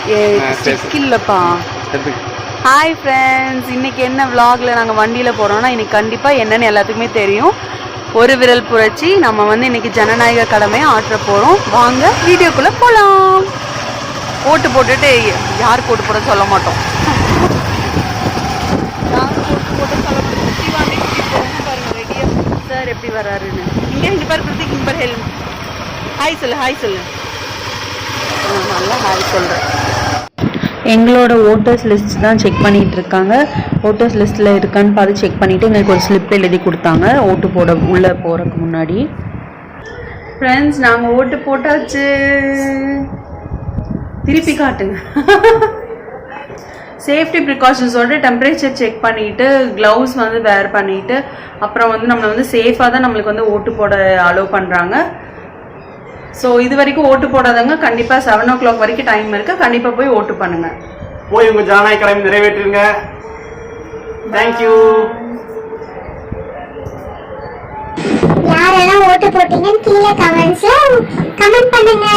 Stick இல்லப்பா. Hi friends, இன்னைக்கு என்ன vlogல நாங்கள் வண்டியில் போகிறோம்னா இன்னைக்கு கண்டிப்பாக என்னன்னு எல்லாத்துக்குமே தெரியும். ஒரு விரல் புரட்சி. நம்ம வந்து இன்னைக்கு ஜனநாயக கடமையை ஆற்ற போகிறோம். வாங்க வீடியோக்குள்ளே போகலாம். ஓட்டு போட்டுட்டு யாருக்கு ஓட்டு போட சொல்ல மாட்டோம். சார் எப்படி வராருன்னு இங்கே பாரு பிரதீக், இங்கே பாரு ஹெல்மெட். ஹாய் சொல்லு, ஹாய் சொல்லு. நல்லா ஹாய் சொல்கிறேன். எங்களோட ஓட்டர்ஸ் லிஸ்ட் தான் செக் பண்ணிகிட்டு இருக்காங்க. ஓட்டர்ஸ் லிஸ்ட்டில் இருக்கான்னு பார்த்து செக் பண்ணிவிட்டு எங்களுக்கு ஒரு ஸ்லிப் எழுதி கொடுத்தாங்க ஓட்டு போட உள்ளே போகிறதுக்கு முன்னாடி. ஃப்ரெண்ட்ஸ், நாங்கள் ஓட்டு போட்டாச்சு. திருப்பி காட்டுங்க. சேஃப்டி ப்ரிகாஷன்ஸோட டெம்பரேச்சர் செக் பண்ணிவிட்டு க்ளவுஸ் வந்து வேர் பண்ணிவிட்டு அப்புறம் வந்து நம்மளை வந்து சேஃபாக தான் நம்மளுக்கு வந்து ஓட்டு போட அலோவ் பண்ணுறாங்க. ஸோ இது வரைக்கும் ஓட்டு போடாதவங்க கண்டிப்பாக 7 o'clock வரைக்கும் டைம் இருக்குது. கண்டிப்பாக போய் ஓட்டு பண்ணுங்க. போய் உங்கள் ஜனநாயக கடமை நிறைவேற்றுங்க. தேங்க்யூ. யாரெல்லாம் ஓட்டு போட்டீங்கன்னு கீழே கமெண்ட்ஸ்ல கமெண்ட் பண்ணுங்க.